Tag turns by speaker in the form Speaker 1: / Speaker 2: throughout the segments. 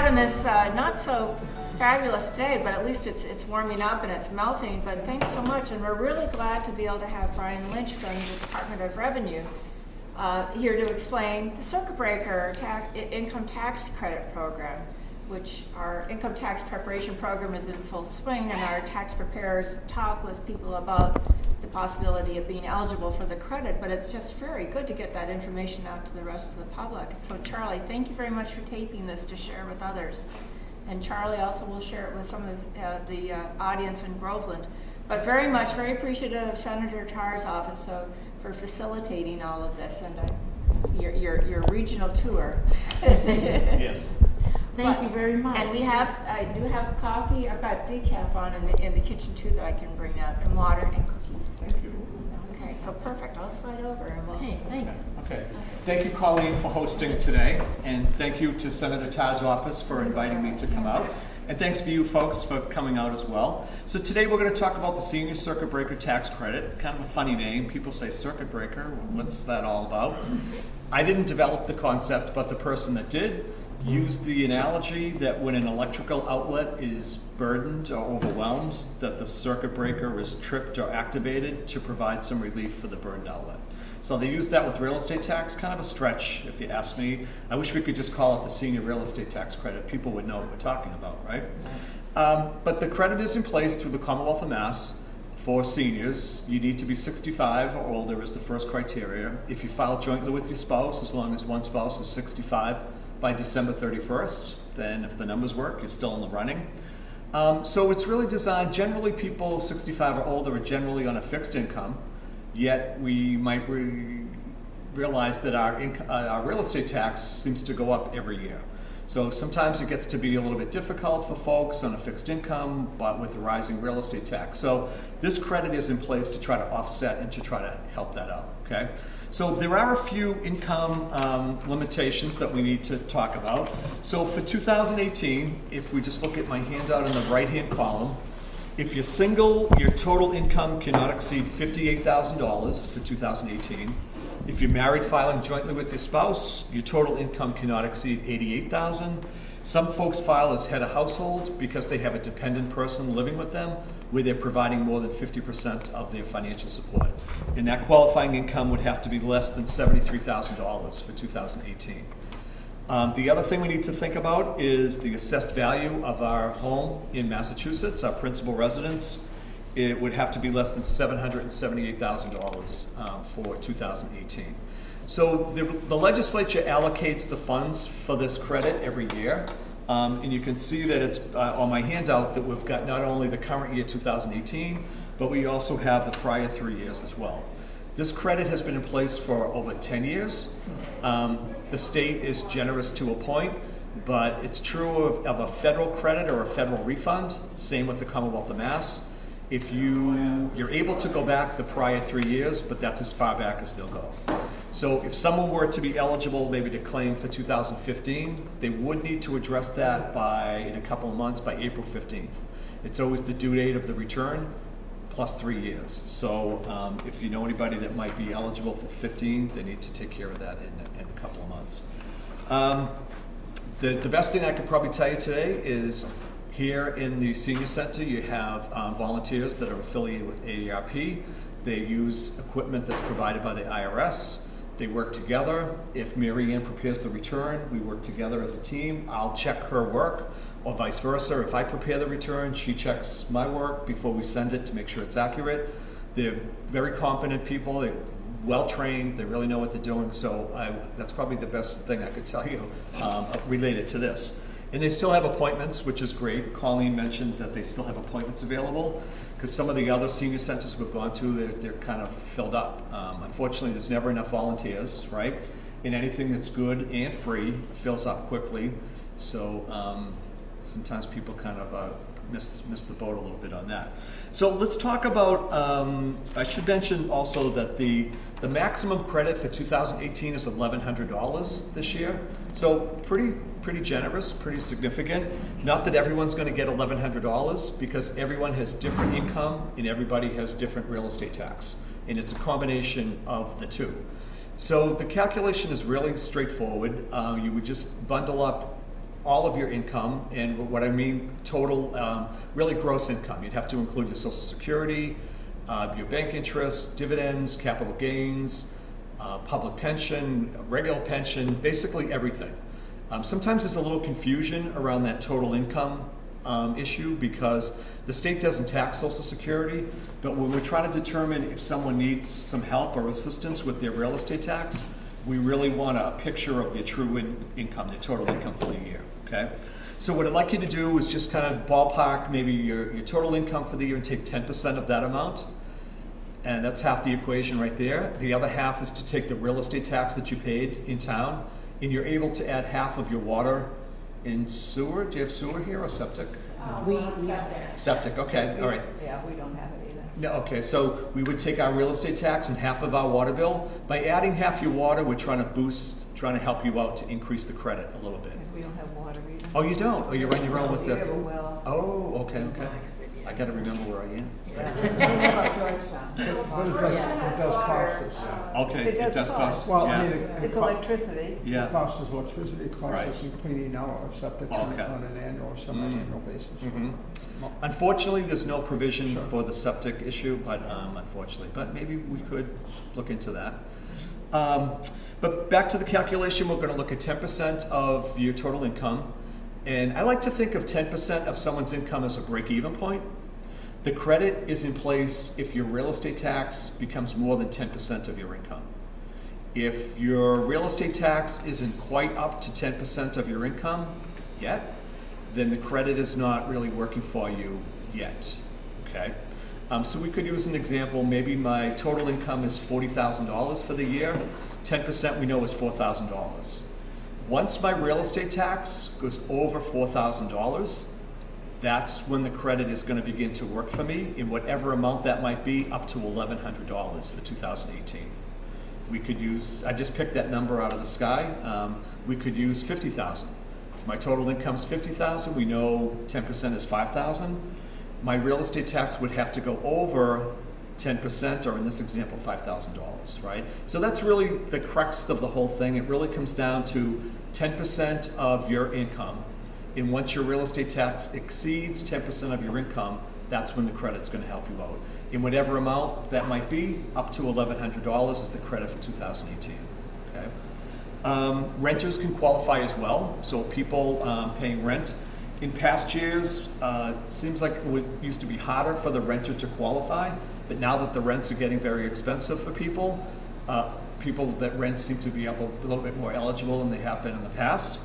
Speaker 1: out on this not so fabulous day, but at least it's warming up and it's melting. But thanks so much, and we're really glad to be able to have Brian Lynch from the Department of Revenue here to explain the circuit breaker income tax credit program, which our income tax preparation program is in full swing, and our tax preparers talk with people about the possibility of being eligible for the credit. But it's just very good to get that information out to the rest of the public. So Charlie, thank you very much for taping this to share with others. And Charlie also will share it with some of the audience in Groveland. But very appreciative of Senator Tarr's office for facilitating all of this and your regional tour.
Speaker 2: Yes.
Speaker 3: Thank you very much.
Speaker 1: And I do have coffee. I've got decaf on in the kitchen too that I can bring out, and water and cookies.
Speaker 2: Thank you.
Speaker 1: Okay, so perfect. I'll slide over and we'll.
Speaker 3: Okay, thanks.
Speaker 2: Okay. Thank you, Colleen, for hosting today, and thank you to Senator Tarr's office for inviting me to come out. And thanks for you folks for coming out as well. So today we're going to talk about the Senior Circuit Breaker Tax Credit. Kind of a funny name. People say circuit breaker. What's that all about? I didn't develop the concept, but the person that did used the analogy that when an electrical outlet is burdened or overwhelmed, that the circuit breaker is tripped or activated to provide some relief for the burned outlet. So they use that with real estate tax, kind of a stretch if you ask me. I wish we could just call it the Senior Real Estate Tax Credit. People would know what we're talking about, right? But the credit is in place through the Commonwealth of Mass. For seniors, you need to be 65 or older is the first criteria. If you file jointly with your spouse, as long as one spouse is 65 by December 31st, then if the numbers work, you're still in the running. So it's really designed, generally people 65 or older are generally on a fixed income, yet we might realize that our real estate tax seems to go up every year. So sometimes it gets to be a little bit difficult for folks on a fixed income, but with the rising real estate tax. So this credit is in place to try to offset and to try to help that out, okay? So there are a few income limitations that we need to talk about. So for 2018, if we just look at my handout in the right-hand column, if you're single, your total income cannot exceed $58,000 for 2018. If you're married filing jointly with your spouse, your total income cannot exceed $88,000. Some folks file as head of household because they have a dependent person living with them where they're providing more than 50% of their financial support. And that qualifying income would have to be less than $73,000 for 2018. The other thing we need to think about is the assessed value of our home in Massachusetts, our principal residence. It would have to be less than $778,000 for 2018. So the legislature allocates the funds for this credit every year. And you can see that it's on my handout that we've got not only the current year 2018, but we also have the prior 3 years as well. This credit has been in place for over 10 years. The state is generous to a point, but it's true of a federal credit or a federal refund. Same with the Commonwealth of Mass. If you're able to go back the prior 3 years, but that's as far back as they'll go. So if someone were to be eligible maybe to claim for 2015, they would need to address that in a couple of months, by April 15th. It's always the due date of the return plus 3 years. So if you know anybody that might be eligible for 15, they need to take care of that in a couple of months. The best thing I could probably tell you today is here in the Senior Center, you have volunteers that are affiliated with AARP. They use equipment that's provided by the IRS. They work together. If Mary Ann prepares the return, we work together as a team. I'll check her work, or vice versa. If I prepare the return, she checks my work before we send it to make sure it's accurate. They're very competent people. They're well-trained. They really know what they're doing. So that's probably the best thing I could tell you related to this. And they still have appointments, which is great. Colleen mentioned that they still have appointments available because some of the other senior centers we've gone to, they're kind of filled up. Unfortunately, there's never enough volunteers, right? And anything that's good and free fills up quickly. So sometimes people kind of miss the boat a little bit on that. So let's talk about, I should mention also that the maximum credit for 2018 is $1,100 this year. So pretty generous, pretty significant. Not that everyone's going to get $1,100 because everyone has different income and everybody has different real estate tax. And it's a combination of the two. So the calculation is really straightforward. You would just bundle up all of your income, and what I mean total, really gross income. You'd have to include your Social Security, your bank interest, dividends, capital gains, public pension, regular pension, basically everything. Sometimes there's a little confusion around that total income issue because the state doesn't tax Social Security, but when we're trying to determine if someone needs some help or assistance with their real estate tax, we really want a picture of their true income, their total income for the year, okay? So what I'd like you to do is just kind of ballpark maybe your total income for the year and take 10% of that amount. And that's half the equation right there. The other half is to take the real estate tax that you paid in town, and you're able to add half of your water and sewer. Do you have sewer here or septic? Septic, okay, all right.
Speaker 4: Yeah, we don't have it either.
Speaker 2: No, okay, so we would take our real estate tax and half of our water bill. By adding half your water, we're trying to help you out to increase the credit a little bit.
Speaker 4: We don't have water either.
Speaker 2: Oh, you don't? Oh, you're on your own with
Speaker 4: We have a
Speaker 2: the...
Speaker 4: well.
Speaker 2: Oh, okay. I gotta remember where I am.
Speaker 4: What about Georgetown?
Speaker 5: But it does cost us.
Speaker 2: Okay,
Speaker 4: It
Speaker 2: it
Speaker 4: does
Speaker 2: does
Speaker 4: cost.
Speaker 2: cost,
Speaker 5: Well, I
Speaker 2: yeah.
Speaker 5: mean,
Speaker 4: It's electricity.
Speaker 5: it
Speaker 2: Yeah.
Speaker 5: costs us electricity, it
Speaker 2: Right.
Speaker 5: costs us in cleaning our septic
Speaker 2: Okay.
Speaker 5: on an annual or semi-annual basis.
Speaker 2: Mhm. Unfortunately, there's no provision
Speaker 5: Sure.
Speaker 2: for the septic issue, but unfortunately, but maybe we could look into that. But back to the calculation, we're gonna look at 10% of your total income. And I like to think of 10% of someone's income as a break-even point. The credit is in place if your real estate tax becomes more than 10% of your income. If your real estate tax isn't quite up to 10% of your income yet, then the credit is not really working for you yet, okay? So we could use an example, maybe my total income is $40,000 for the year, 10% we know is $4,000. Once my real estate tax goes over $4,000, that's when the credit is going to begin to work for me in whatever amount that might be, up to $1,100 for 2018. We could use, I just picked that number out of the sky, we could use 50,000. If my total income's 50,000, we know 10% is 5,000. My real estate tax would have to go over 10%, or in this example, $5,000, right? So that's really the crux of the whole thing. It really comes down to 10% of your income. And once your real estate tax exceeds 10% of your income, that's when the credit's going to help you out. In whatever amount that might be, up to $1,100 is the credit for 2018. Okay? Renters can qualify as well. So people paying rent. In past years, it seems like it used to be harder for the renter to qualify, but now that the rents are getting very expensive for people, people that rent seem to be a little bit more eligible than they have been in the past.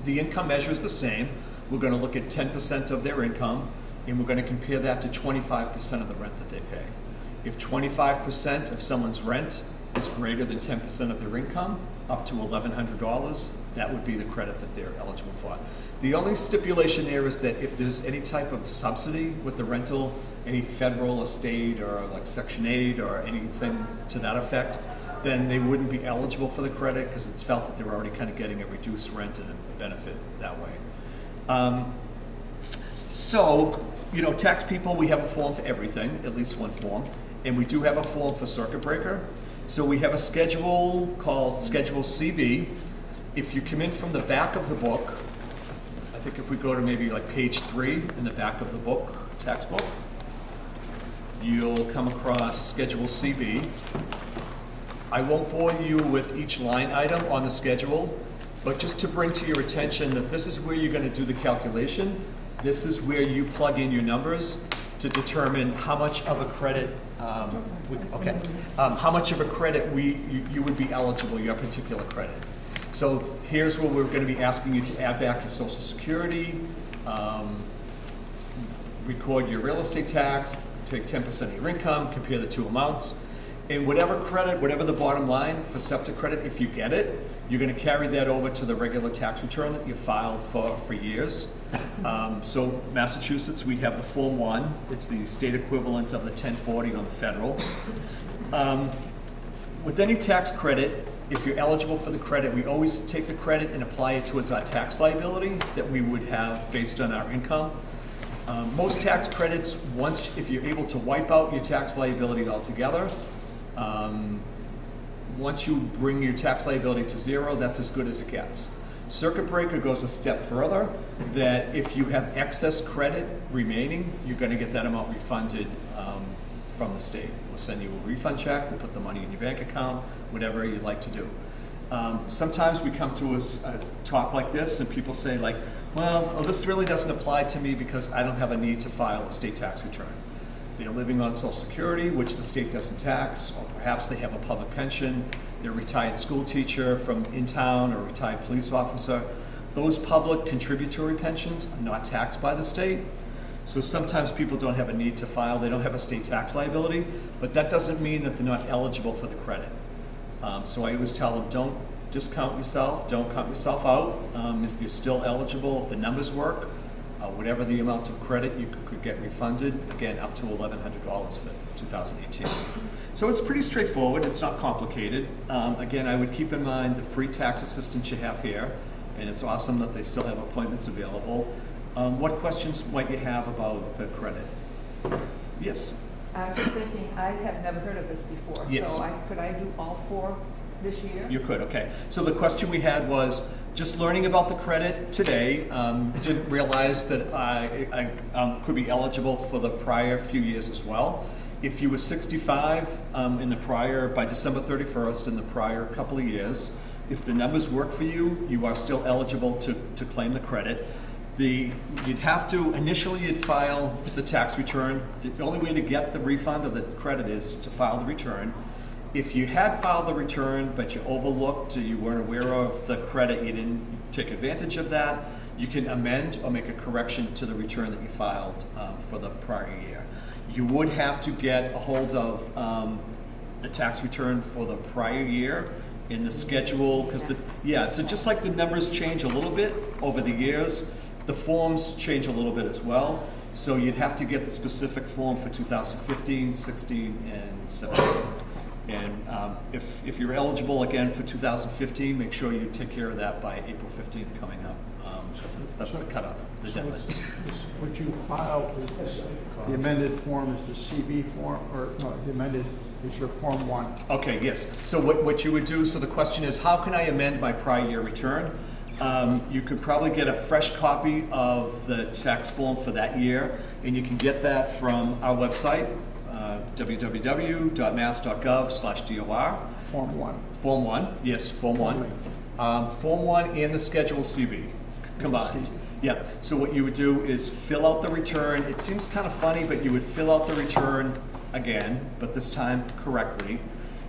Speaker 2: The income measure is the same. We're going to look at 10% of their income, and we're going to compare that to 25% of the rent that they pay. If 25% of someone's rent is greater than 10% of their income, up to $1,100, that would be the credit that they're eligible for. The only stipulation there is that if there's any type of subsidy with the rental, any federal or state or like Section 8 or anything to that effect, then they wouldn't be eligible for the credit because it's felt that they're already kind of getting a reduced rent and a benefit that way. So, you know, tax people, we have a form for everything, at least one form, and we do have a form for circuit breaker. So we have a schedule called Schedule CB. If you come in from the back of the book, I think if we go to maybe like page 3 in the back of the book, tax book, you'll come across Schedule CB. I won't bore you with each line item on the schedule, but just to bring to your attention that this is where you're going to do the calculation. This is where you plug in your numbers to determine how much of a credit, how much of a credit you would be eligible, your particular credit. So here's where we're going to be asking you to add back your Social Security, record your real estate tax, take 10% of your income, compare the two amounts. And whatever credit, whatever the bottom line for septic credit, if you get it, you're going to carry that over to the regular tax return that you filed for years. So Massachusetts, we have the Form 1. It's the state equivalent of the 1040 on the federal. With any tax credit, if you're eligible for the credit, we always take the credit and apply it towards our tax liability that we would have based on our income. Most tax credits, if you're able to wipe out your tax liability altogether, once you bring your tax liability to zero, that's as good as it gets. Circuit breaker goes a step further, that if you have excess credit remaining, you're gonna get that amount refunded from the state. We'll send you a refund check, we'll put the money in your bank account, whatever you'd like to do. Sometimes we come to a talk like this and people say like, well, this really doesn't apply to me because I don't have a need to file a state tax return. They're living on Social Security, which the state doesn't tax, or perhaps they have a public pension, they're a retired school teacher from in town or a retired police officer. Those public contributory pensions are not taxed by the state. So sometimes people don't have a need to file, they don't have a state tax liability, but that doesn't mean that they're not eligible for the credit. So I always tell them, don't discount yourself, don't count yourself out. You're still eligible if the numbers work. Whatever the amount of credit you could get refunded, again, up to $1,100 for 2018. So it's pretty straightforward, it's not complicated. Again, I would keep in mind the free tax assistance you have here, and it's awesome that they still have appointments available. What questions might you have about the credit? Yes?
Speaker 4: I was just thinking, I have never heard of this before.
Speaker 2: Yes.
Speaker 4: So could I do all 4 this year?
Speaker 2: You could, okay. So the question we had was, just learning about the credit today, didn't realize that I could be eligible for the prior few years as well. If you were 65 in the prior, by December 31st in the prior couple of years, if the numbers work for you, you are still eligible to claim the credit. You'd have to, initially you'd file the tax return. The only way to get the refund or the credit is to file the return. If you had filed the return, but you overlooked, or you weren't aware of the credit, you didn't take advantage of that, you can amend or make a correction to the return that you filed for the prior year. You would have to get a hold of the tax return for the prior year in the schedule, because so just like the numbers change a little bit over the years, the forms change a little bit as well. So you'd have to get the specific form for 2015, 16, and 17. And if you're eligible again for 2015, make sure you take care of that by April 15th coming up, because that's the cutoff, the deadline.
Speaker 5: What you file is this, the amended form is the CB form, or no, the amended is your Form 1.
Speaker 2: Okay, yes. So what you would do, so the question is, how can I amend my prior year return? You could probably get a fresh copy of the tax form for that year, and you can get that from our website, www.mass.gov/DOR.
Speaker 5: Form 1.
Speaker 2: Form 1, yes, Form 1. Form 1 and the Schedule CB combined. Yeah, so what you would do is fill out the return. It seems kind of funny, but you would fill out the return again, but this time correctly.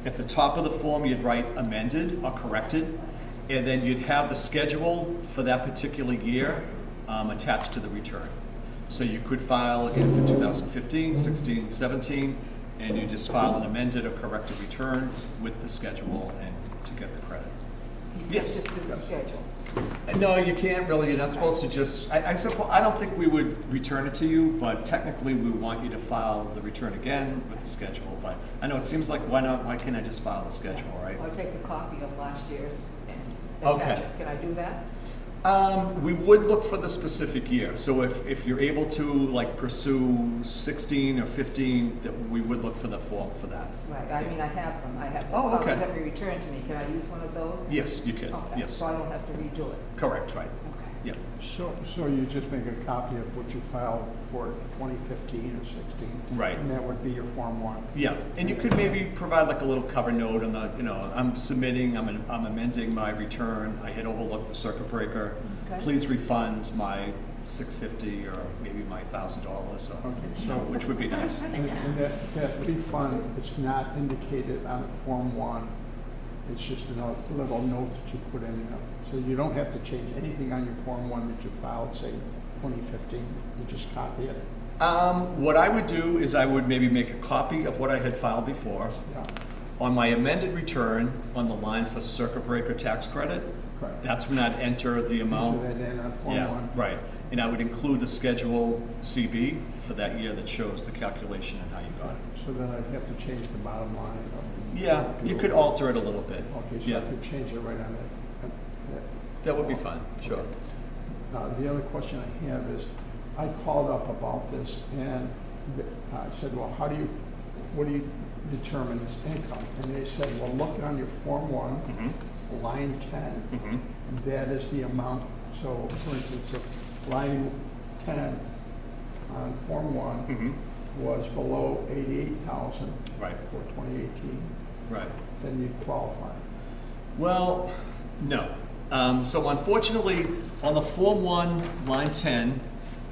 Speaker 2: At the top of the form, you'd write amended or corrected, and then you'd have the schedule for that particular year attached to the return. So you could file again for 2015, 16, 17, and you just file an amended or corrected return with the schedule and to get the credit. Yes?
Speaker 4: Just do the schedule.
Speaker 2: No, you can't really. You're not supposed to just, I suppose, I don't think we would return it to you, but technically we want you to file the return again with the schedule. But I know it seems like, why can't I just file the schedule, right?
Speaker 4: Or take a copy of last year's and
Speaker 2: Okay.
Speaker 4: attach it. Can I do that?
Speaker 2: We would look for the specific year. So if you're able to like pursue 16 or 15, that we would look for the form for that.
Speaker 4: Right, I mean, I have them. I have the
Speaker 2: Oh, okay.
Speaker 4: copies that were returned to me. Can I use one of those?
Speaker 2: Yes, you can.
Speaker 4: Okay,
Speaker 2: Yes.
Speaker 4: so I don't have to redo it.
Speaker 2: Correct, right.
Speaker 4: Okay.
Speaker 2: Yeah.
Speaker 5: So you just make a copy of what you filed for 2015 or 16.
Speaker 2: Right.
Speaker 5: And that would be your Form 1.
Speaker 2: Yeah, and you could maybe provide like a little cover note on the, I'm submitting, I'm amending my return. I had overlooked the circuit breaker.
Speaker 4: Okay.
Speaker 2: Please refund my $650 or maybe my $1,000,
Speaker 5: Okay, so
Speaker 2: which would be nice.
Speaker 5: and that refund, it's not indicated on Form 1. It's just a little note that you put in there. So you don't have to change anything on your Form 1 that you filed, say, 2015. You just copy it.
Speaker 2: What I would do is I would maybe make a copy of what I had filed before.
Speaker 5: Yeah,
Speaker 2: On my amended return, on the line for circuit breaker tax credit,
Speaker 5: correct.
Speaker 2: that's when I'd enter the amount.
Speaker 5: Enter that in on Form 1.
Speaker 2: Right. And I would include the Schedule CB for that year that shows the calculation and how you got it.
Speaker 5: So then I'd have to change the bottom line.
Speaker 2: Yeah, you could alter it a little bit.
Speaker 5: Okay, so
Speaker 2: Yeah,
Speaker 5: I could change it right on that.
Speaker 2: that would be fine, sure.
Speaker 5: The other question I have is, I called up about this and I said, well, what do you determine as income? And they said, well, look on your Form 1, line 10,
Speaker 2: Mhm.
Speaker 5: that is the amount. So for instance, if line 10 on Form 1
Speaker 2: Mhm.
Speaker 5: was below 88,000
Speaker 2: Right.
Speaker 5: for 2018,
Speaker 2: Right.
Speaker 5: then you'd qualify.
Speaker 2: Well, no. So unfortunately, on the Form 1, line 10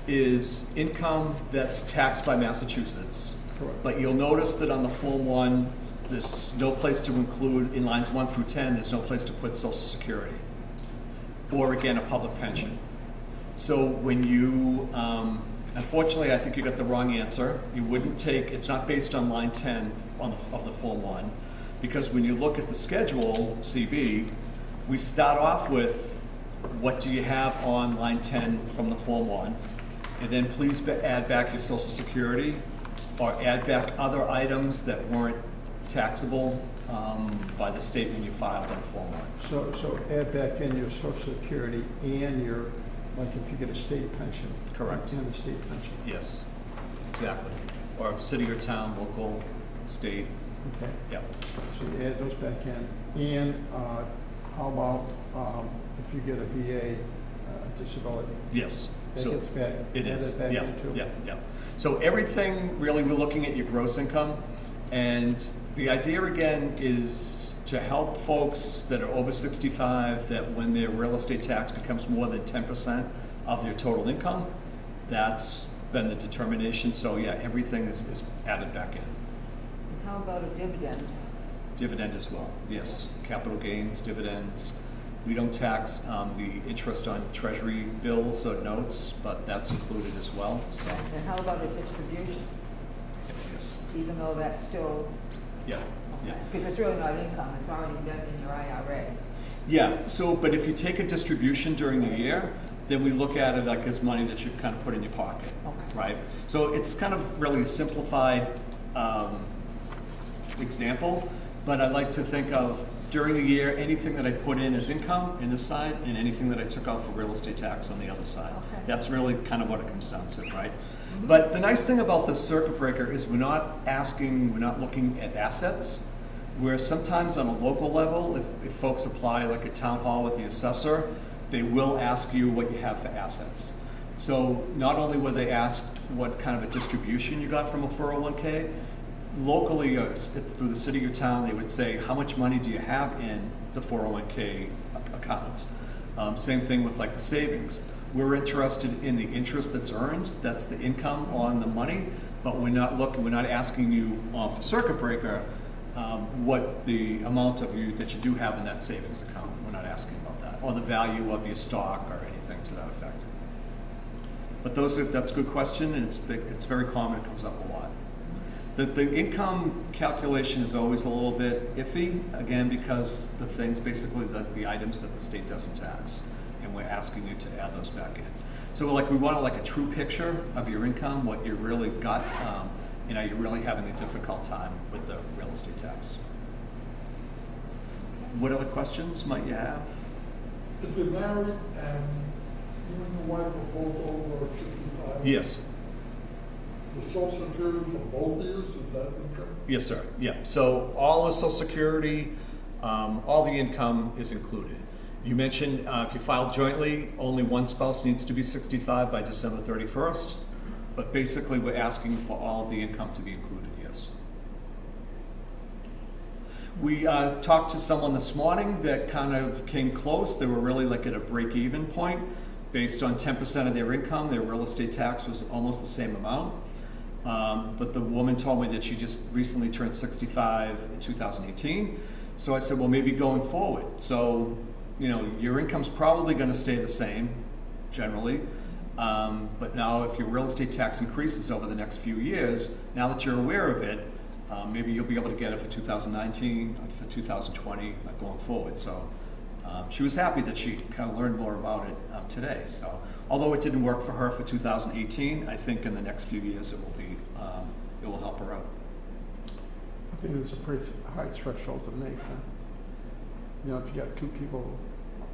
Speaker 2: is income that's taxed by Massachusetts.
Speaker 5: Correct.
Speaker 2: But you'll notice that on the Form 1, there's no place to include, in lines 1 through 10, there's no place to put Social Security. Or again, a public pension. So when you, unfortunately, I think you got the wrong answer. You wouldn't take, it's not based on line 10 of the Form 1. Because when you look at the schedule, CB, we start off with what do you have on line 10 from the Form 1, and then please add back your Social Security, or add back other items that weren't taxable by the state when you filed on Form 1.
Speaker 5: So add back in your Social Security and your, like if you get a state pension.
Speaker 2: Correct.
Speaker 5: And a state pension.
Speaker 2: Yes, exactly. Or city or town, local, state,
Speaker 5: Okay.
Speaker 2: yeah.
Speaker 5: So you add those back in. And how about if you get a VA disability?
Speaker 2: Yes.
Speaker 5: That
Speaker 2: So
Speaker 5: gets back,
Speaker 2: it
Speaker 5: add
Speaker 2: is.
Speaker 5: it back
Speaker 2: Yeah,
Speaker 5: in too?
Speaker 2: yeah, yeah. So everything, really, we're looking at your gross income. And the idea again is to help folks that are over 65, that when their real estate tax becomes more than 10% of their total income, that's been the determination. So yeah, everything is added back in.
Speaker 4: How about a dividend?
Speaker 2: Dividend as well, yes. Capital gains, dividends. We don't tax the interest on treasury bills or notes, but that's included as well, so,
Speaker 4: And how about a distribution,
Speaker 2: yes,
Speaker 4: even though that's still,
Speaker 2: yeah, yeah.
Speaker 4: because it's really not income, it's already done in your IRA.
Speaker 2: Yeah, so, but if you take a distribution during the year, then we look at it like as money that you kind of put in your pocket,
Speaker 4: Okay.
Speaker 2: right? So it's kind of really a simplified example, but I like to think of during the year, anything that I put in as income in this side, and anything that I took out for real estate tax on the other side.
Speaker 4: Okay.
Speaker 2: That's really kind of what it comes down to, right? But the nice thing about this circuit breaker is we're not looking at assets, where sometimes on a local level, if folks apply like a town hall with the assessor, they will ask you what you have for assets. So not only were they asked what kind of a distribution you got from a 401k, locally through the city or town, they would say, how much money do you have in the 401k account? Same thing with like the savings. We're interested in the interest that's earned, that's the income on the money, but we're not asking you for circuit breaker what the amount that you do have in that savings account. We're not asking about that, or the value of your stock or anything to that effect. But that's a good question, and it's very common, it comes up a lot. The income calculation is always a little bit iffy, again, because basically the items that the state doesn't tax, and we're asking you to add those back in. So we want a true picture of your income, what you really got, you're really having a difficult time with the real estate tax. What other questions might you have?
Speaker 6: If you're married and you and your wife are both over 65.
Speaker 2: Yes.
Speaker 6: The Social Security for both of you, is that income?
Speaker 2: Yes, sir. Yeah. So all the Social Security, all the income is included. You mentioned if you file jointly, only one spouse needs to be 65 by December 31st. But basically, we're asking for all of the income to be included, yes. We talked to someone this morning that kind of came close. They were really at a break-even point. Based on 10% of their income, their real estate tax was almost the same amount. But the woman told me that she just recently turned 65 in 2018. So I said, well, maybe going forward. So, your income's probably going to stay the same, generally. But now if your real estate tax increases over the next few years, now that you're aware of it, maybe you'll be able to get it for 2019, for 2020, going forward. So she was happy that she kind of learned more about it today. So although it didn't work for her for 2018, I think in the next few years it will help her out.
Speaker 5: I think it's a pretty high threshold to make. If you got two people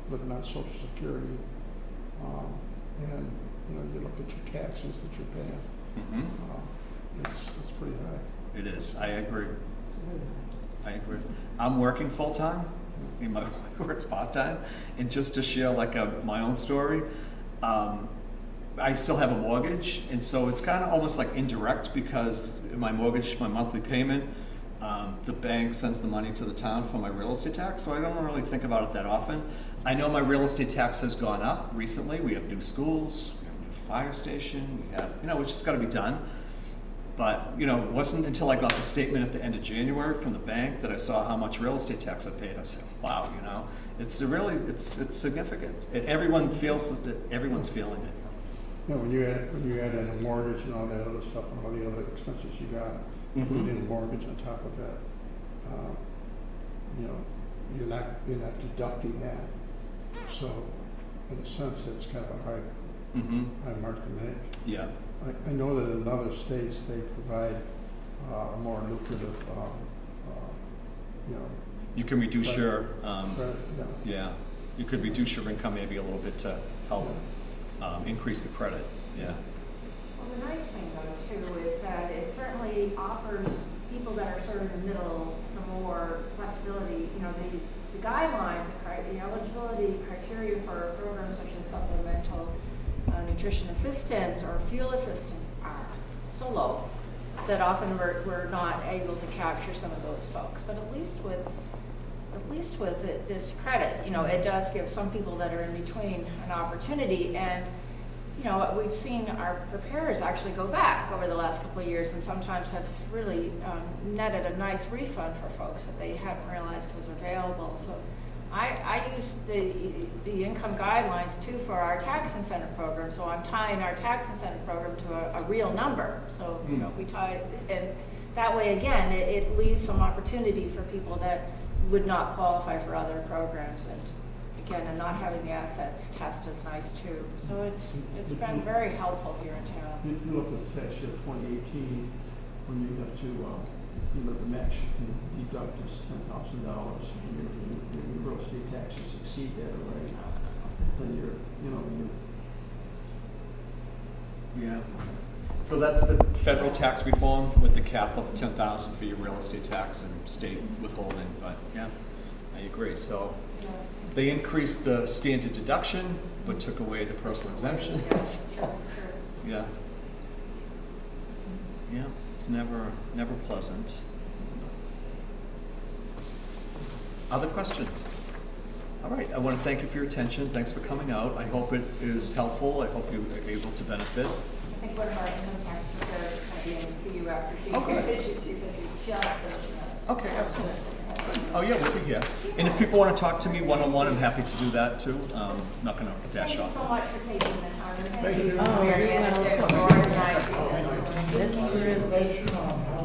Speaker 5: living on Social Security, and you look at your taxes that you're paying,
Speaker 2: Mm-hmm.
Speaker 5: it's pretty high.
Speaker 2: It is. I agree. I'm working full time, in my where it's part-time. And just to share like my own story, I still have a mortgage, and so it's kind of almost like indirect because my mortgage, my monthly payment, the bank sends the money to the town for my real estate tax, so I don't really think about it that often. I know my real estate tax has gone up recently. We have new schools, we have a new fire station, we have, which has got to be done. But, it wasn't until I got the statement at the end of January from the bank that I saw how much real estate tax I paid. I said, wow, it's significant. And everyone feels that everyone's feeling it.
Speaker 5: When you add in a mortgage and all that other stuff and all the other expenses you got, put in a mortgage on top of that, you're not deducting that. So, in a sense, that's kind of a high mark to make.
Speaker 2: Yeah.
Speaker 5: I know that in other states they provide a more lucrative,
Speaker 2: You can reduce
Speaker 5: credit.
Speaker 2: your,
Speaker 5: Credit,
Speaker 2: yeah, you could reduce your income maybe a little bit to help increase the credit. Yeah.
Speaker 1: Well, the nice thing though too is that it certainly offers people that are sort of in the middle some more flexibility. The guidelines, the eligibility criteria for programs such as supplemental nutrition assistance or fuel assistance are so low that often we're not able to capture some of those folks. But at least with this credit, it does give some people that are in between an opportunity. And we've seen our preparers actually go back over the last couple of years and sometimes have really netted a nice refund for folks that they hadn't realized was available. So I use the income guidelines too for our tax incentive program. So I'm tying our tax incentive program to a real number. So if we tie it, and that way again, it leaves some opportunity for people that would not qualify for other programs. And again, and not having the assets test is nice too. So it's been very helpful here in town.
Speaker 5: You look at tax year 2018, when you got to the max you can deduct is $10,000, and your real estate taxes exceed that already. Then
Speaker 2: Yeah. So that's the federal tax reform with the cap of $10,000 for your real estate tax and state withholding. But yeah, I agree. So they increased the standard deduction, but took away the personal exemptions. Yeah. Yeah, it's never pleasant. Other questions? All right, I want to thank you for your attention. Thanks for coming out. I hope it is helpful. I hope you are able to benefit.
Speaker 1: I think one of our income tax preparers is going to be in to see you after she
Speaker 2: Okay.
Speaker 1: finishes. She said she's just finishing up.
Speaker 2: Okay, excellent. Oh yeah, we'll be here. And if people want to talk to me one-on-one, I'm happy to do that too. I'm not going to dash
Speaker 1: Thank you
Speaker 2: off.
Speaker 1: so much for taking the time. And
Speaker 5: Thank you.
Speaker 3: Oh,
Speaker 1: Mary Ann and Dick for organizing this.
Speaker 3: That's terrific.
Speaker 6: Information on how,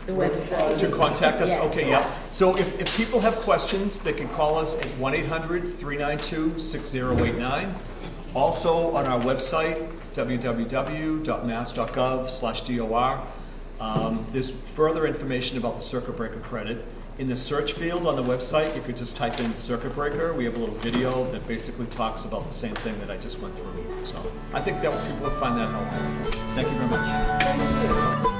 Speaker 3: The website.
Speaker 2: To contact us?
Speaker 3: Yes.
Speaker 2: Okay, yeah. So if people have questions, they can call us at 1-800-392-6089. Also on our website, www.mass.gov/DOR. There's further information about the circuit breaker credit. In the search field on the website, you could just type in circuit breaker. We have a little video that basically talks about the same thing that I just went through. So I think that people would find that helpful. Thank you very much.
Speaker 1: Thank you.